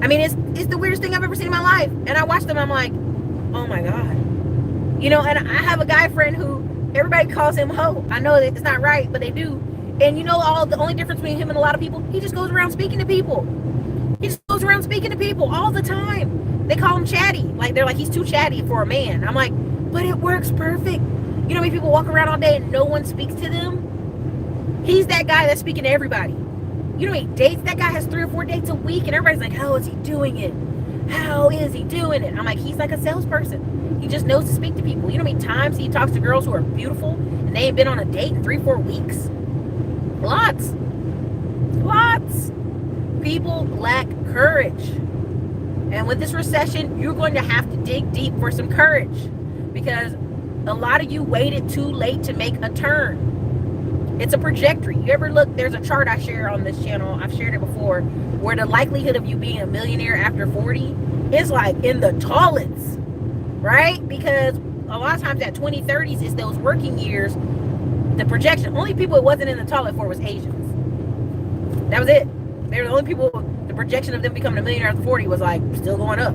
I mean, it's the weirdest thing I've ever seen in my life. And I watch them, I'm like, oh my God. You know, and I have a guy friend who everybody calls him Ho. I know that it's not right, but they do. And you know, the only difference between him and a lot of people, he just goes around speaking to people. He just goes around speaking to people all the time. They call him chatty. Like, they're like, he's too chatty for a man. I'm like, but it works perfect. You know how many people walk around all day and no one speaks to them? He's that guy that's speaking to everybody. You know how many dates? That guy has 3 or 4 dates a week, and everybody's like, how is he doing it? How is he doing it? I'm like, he's like a salesperson. He just knows to speak to people. You know how many times he talks to girls who are beautiful and they ain't been on a date in 3-4 weeks? Lots. People lack courage. And with this recession, you're going to have to dig deep for some courage, because a lot of you waited too late to make a turn. It's a trajectory. You ever look, there's a chart I share on this channel, I've shared it before, where the likelihood of you being a millionaire after 40 is like in the toilets, right? Because a lot of times that 2030s is those working years. The projection, only people it wasn't in the toilet for was Asians. That was it. They were the only people, the projection of them becoming a millionaire after 40 was like still going up.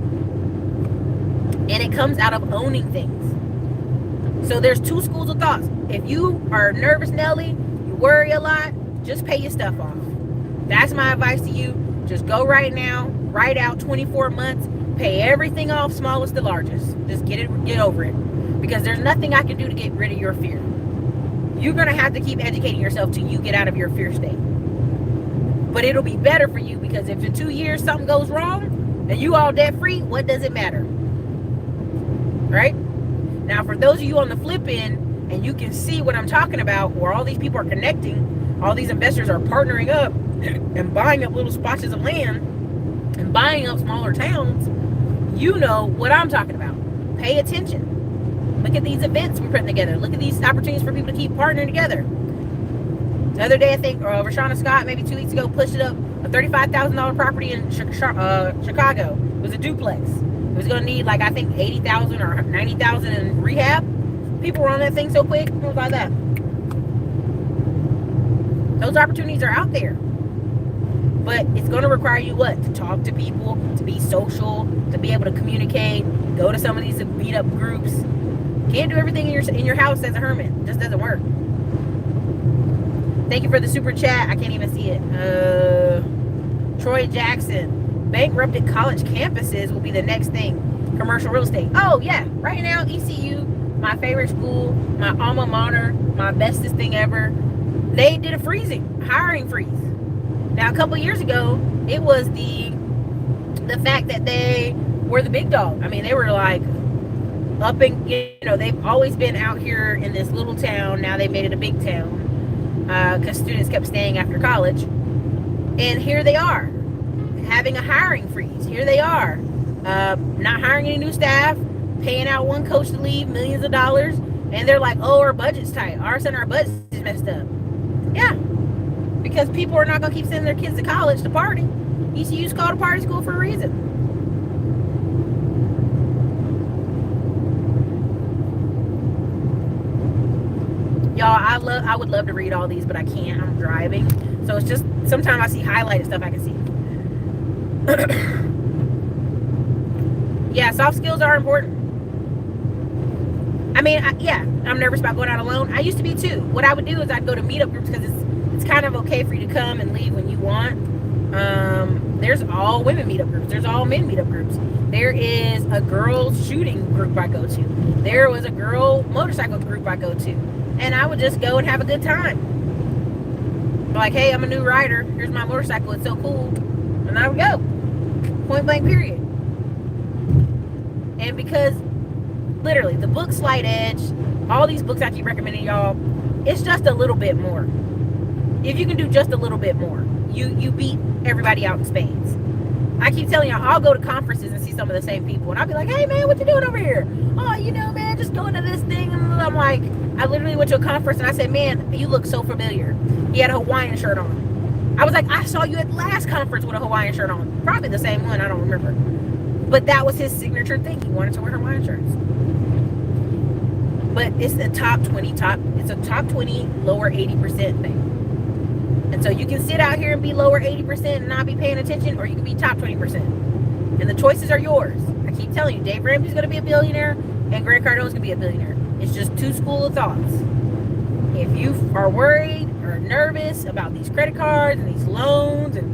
And it comes out of owning things. So there's 2 schools of thoughts. If you are nervous Nelly, you worry a lot, just pay your stuff off. That's my advice to you. Just go right now, write out 24 months, pay everything off, smallest to largest. Just get over it. Because there's nothing I can do to get rid of your fear. You're going to have to keep educating yourself till you get out of your fear state. But it'll be better for you, because if in 2 years something goes wrong and you all debt free, what does it matter? Right? Now, for those of you on the flip end, and you can see what I'm talking about, where all these people are connecting, all these investors are partnering up and buying up little spots of land and buying up smaller towns, you know what I'm talking about. Pay attention. Look at these events we're putting together. Look at these opportunities for people to keep partnering together. The other day, I think, Rashana Scott, maybe 2 weeks ago, pushed it up a $35,000 property in Chicago. It was a duplex. It was going to need, like, I think, $80,000 or $90,000 in rehab. People were on that thing so quick. It was like that. Those opportunities are out there. But it's going to require you what? To talk to people, to be social, to be able to communicate, go to some of these meetup groups. Can't do everything in your house as a hermit. It just doesn't work. Thank you for the super chat. I can't even see it. Troy Jackson. Bankrupted college campuses will be the next thing. Commercial real estate. Oh, yeah. Right now, ECU, my favorite school, my alma mater, my bestest thing ever, they did a hiring freeze. Now, a couple years ago, it was the fact that they were the big dog. I mean, they were like up and, you know, they've always been out here in this little town. Now they made it a big town because students kept staying after college. And here they are having a hiring freeze. Here they are not hiring any new staff, paying out one coach to leave millions of dollars. And they're like, oh, our budget's tight. Our budget is messed up. Yeah, because people are not going to keep sending their kids to college to party. ECU's called a party school for a reason. Y'all, I would love to read all these, but I can't. I'm driving. So it's just, sometimes I see highlighted stuff I can see. Yeah, soft skills are important. I mean, I'm nervous about going out alone. I used to be too. What I would do is I'd go to meetup groups, because it's kind of okay for you to come and leave when you want. There's all women meetup groups. There's all men meetup groups. There is a girls shooting group I go to. There was a girl motorcycle group I go to. And I would just go and have a good time. Like, hey, I'm a new rider. Here's my motorcycle. It's so cool. And I would go. Point blank, period. And because, literally, the book Slight Edge, all these books I keep recommending y'all, it's just a little bit more. If you can do just a little bit more, you beat everybody out in spades. I keep telling y'all, I'll go to conferences and see some of the same people. And I'll be like, hey, man, what you doing over here? Oh, you know, man, just going to this thing. And I'm like, I literally went to a conference and I said, man, you look so familiar. He had a Hawaiian shirt on. I was like, I saw you at last conference with a Hawaiian shirt on. Probably the same one. I don't remember. But that was his signature thing. He wanted to wear Hawaiian shirts. but it's the it's a top 20, lower 80% thing. And so you can sit out here and be lower 80% and not be paying attention, or you can be top 20%. And the choices are yours. I keep telling you, Dave Ramsey's going to be a billionaire and Grant Cardone's going to be a billionaire. It's just two schools of thoughts. If you are worried or nervous about these credit cards and these loans and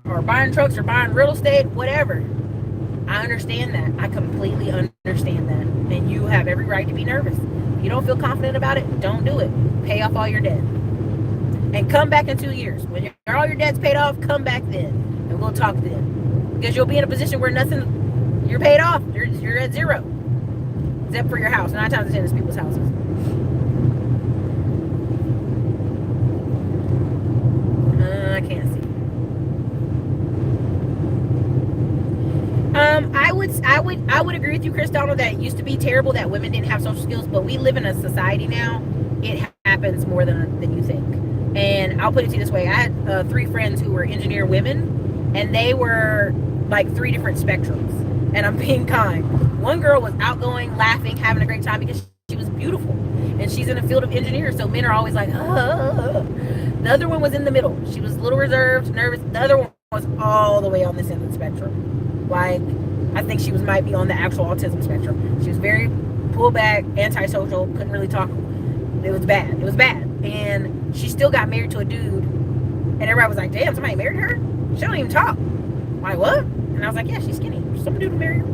or buying trucks or buying real estate, whatever, I understand that. I completely understand that. And you have every right to be nervous. If you don't feel confident about it, don't do it. Pay off all your debt. And come back in 2 years. When all your debt's paid off, come back then. And we'll talk then. Because you'll be in a position where you're paid off. You're at zero. Except for your house. 9 times out of 10 it's people's houses. I can't see. I would agree with you, Chris Donald, that it used to be terrible that women didn't have social skills, but we live in a society now. It happens more than you think. And I'll put it to you this way. I had 3 friends who were engineer women, and they were like 3 different spectrums. And I'm being kind. One girl was outgoing, laughing, having a great time because she was beautiful. And she's in the field of engineers, so men are always like, oh. The other one was in the middle. She was a little reserved, nervous. The other one was all the way on this end of the spectrum. Like, I think she might be on the actual autism spectrum. She was very pulled back, antisocial, couldn't really talk. It was bad. It was bad. And she still got married to a dude. And everybody was like, damn, somebody married her? She don't even talk. I'm like, what? And I was like, yeah, she's skinny. Some dude married her.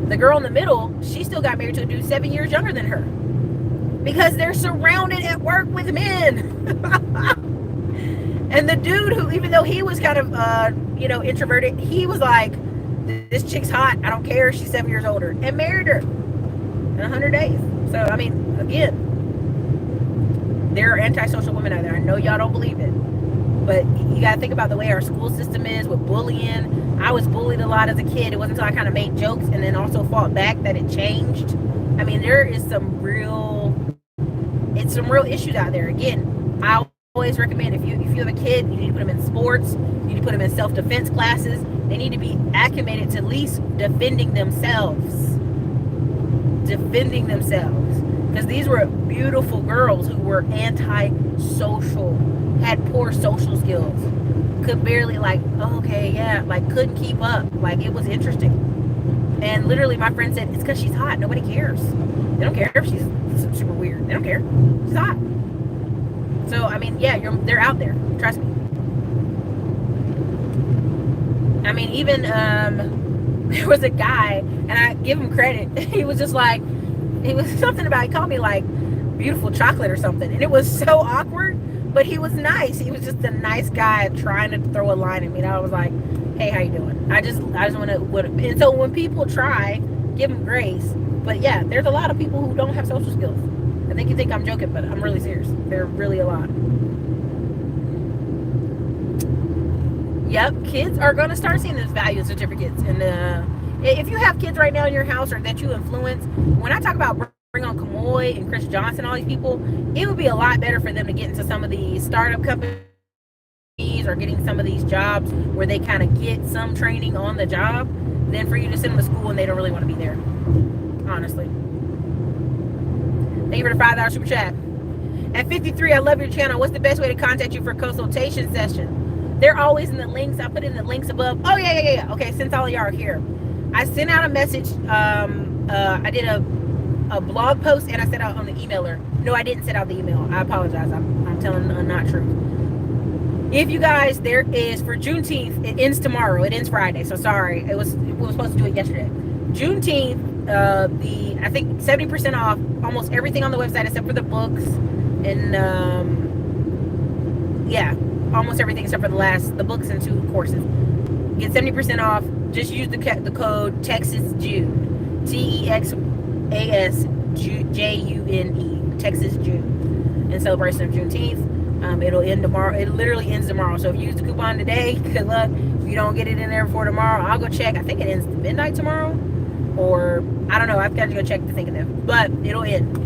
The girl in the middle, she still got married to a dude 7 years younger than her. Because they're surrounded at work with men. And the dude who, even though he was kind of, introverted, he was like, this chick's hot. I don't care. She's 7 years older. And married her in 100 days. So, I mean, again, there are antisocial women out there. I know y'all don't believe it. But you got to think about the way our school system is with bullying. I was bullied a lot as a kid. It wasn't until I kind of made jokes and then also fought back that it changed. I mean, there is some real issues out there. Again, I always recommend if you have a kid, you need to put them in sports. You need to put them in self-defense classes. They need to be acclimated to at least defending themselves. Because these were beautiful girls who were anti-social, had poor social skills, could barely couldn't keep up. Like, it was interesting. And literally my friend said, it's because she's hot. Nobody cares. They don't care if she's super weird. They don't care. She's hot. So, I mean, yeah, they're out there. Trust me. I mean, even there was a guy, and I give him credit. He was just like, he called me like beautiful chocolate or something. And it was so awkward, but he was nice. He was just a nice guy trying to throw a line at me. And I was like, hey, how you doing? I just want to, and so when people try, give them grace. But yeah, there's a lot of people who don't have social skills. I think you think I'm joking, but I'm really serious. There are really a lot. Yep, kids are going to start seeing those value certificates. And if you have kids right now in your house or that you influence, when I talk about bring on Kamoy and Chris Johnson, all these people, it would be a lot better for them to get into some of these startup companies or getting some of these jobs where they kind of get some training on the job than for you to send them to school and they don't really want to be there. Honestly. Thank you for the $5 super chat. At 53, I love your channel. What's the best way to contact you for a consultation session? They're always in the links. I put in the links above. Oh, yeah. Okay, since all of y'all are here. I sent out a message. I did a blog post and I sent out on the emailer. No, I didn't send out the email. I apologize. I'm telling not true. If you guys, there is for Juneteenth, it ends tomorrow. It ends Friday. So sorry. We were supposed to do it yesterday. Juneteenth, I think 70% off almost everything on the website except for the books and almost everything except for the books and 2 courses. Get 70% off. Just use the code Texas June, TEXASJUNE, Texas June, in celebration of Juneteenth. It'll end tomorrow. It literally ends tomorrow. So if you use the coupon today, good luck. If you don't get it in there before tomorrow, I'll go check. I think it ends midnight tomorrow, or I don't know. I've got to go check the thing in there, but it'll end.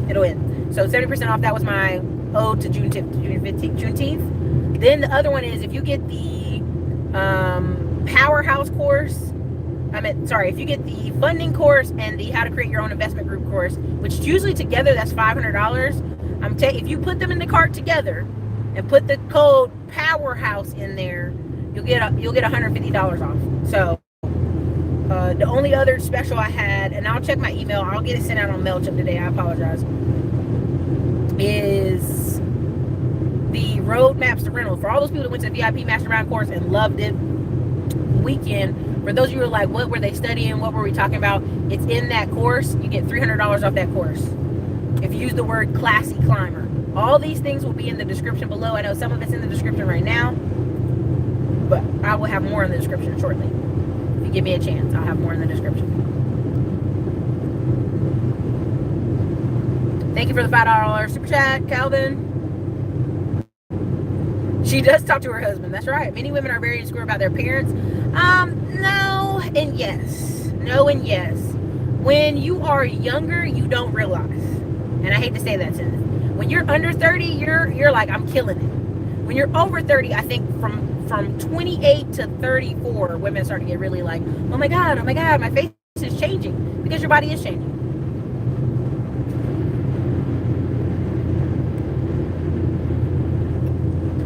So 70% off. That was my ode to Juneteenth. Then the other one is if you get the Powerhouse course, if you get the funding course and the how to create your own investment group course, which usually together that's $500. If you put them in the cart together and put the code Powerhouse in there, you'll get $150 off. So the only other special I had, and I'll check my email, I'll get it sent out on MailChimp today, I apologize, is the roadmaps to rental. For all those people that went to the VIP Mastermind course and loved it weekend, for those of you who are like, what were they studying? What were we talking about? It's in that course. You get $300 off that course if you use the word classy climber. All these things will be in the description below. I know some of it's in the description right now, but I will have more in the description shortly. If you give me a chance, I'll have more in the description. Thank you for the $5 super chat, Calvin. She does talk to her husband. That's right. Many women are very insecure about their parents. No and yes. No and yes. When you are younger, you don't realize. And I hate to say that sentence. When you're under 30, you're like, I'm killing it. When you're over 30, I think from 28 to 34, women start to get really like, oh my God, my face is changing, because your body is changing.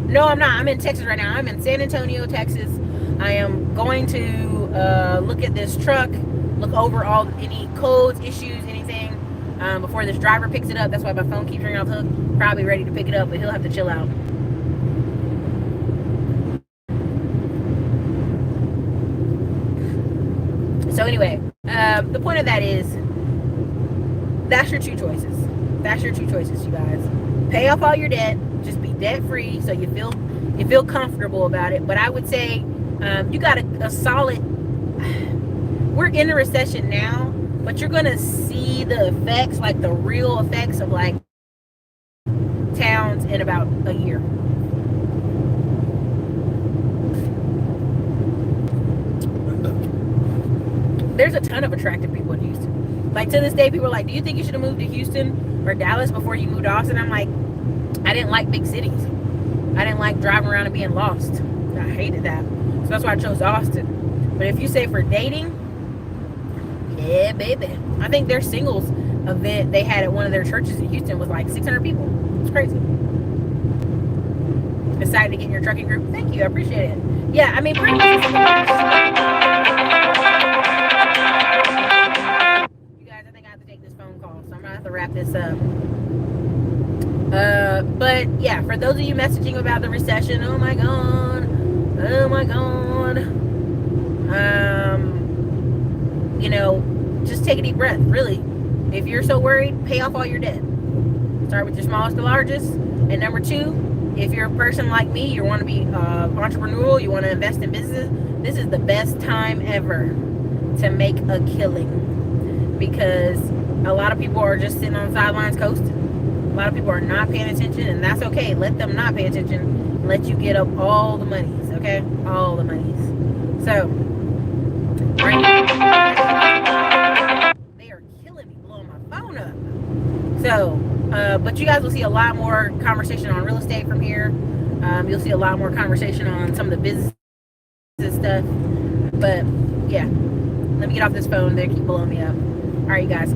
No, I'm not. I'm in Texas right now. I'm in San Antonio, Texas. I am going to look at this truck, look over any codes, issues, anything, before this driver picks it up. That's why my phone keeps ringing off the hook. Probably ready to pick it up, but he'll have to chill out. So anyway, the point of that is, that's your two choices. That's your two choices, you guys. Pay off all your debt. Just be debt free, so you feel comfortable about it. But I would say you got a solid. We're in a recession now, but you're gonna see the effects, like the real effects of like towns, in about a year. There's a ton of attractive people in Houston. Like, to this day, people are like, do you think you should have moved to Houston or Dallas before you moved to Austin? I'm like, I didn't like big cities. I didn't like driving around and being lost. I hated that. So that's why I chose Austin. But if you say for dating, yeah, baby. I think their singles event they had at one of their churches in Houston was like 600 people. It's crazy. Decided to get in your trucking group. Thank you. I appreciate it. Yeah, I mean, pretty much. You guys, I think I have to take this phone call, so I'm going to have to wrap this up. But yeah, for those of you messaging about the recession, oh my god, just take a deep breath. Really, if you're so worried, pay off all your debt. Start with your smallest to largest. And number two, if you're a person like me, you want to be entrepreneurial, you want to invest in business, this is the best time ever to make a killing, because a lot of people are just sitting on the sidelines coasting. A lot of people are not paying attention, and that's okay. Let them not pay attention and let you get up all the monies, okay? All the monies. So, they are killing me, blowing my phone up. So, but you guys will see a lot more conversation on real estate from here. You'll see a lot more conversation on some of the business stuff. But, yeah. Let me get off this phone. They keep blowing me up. All right, you guys.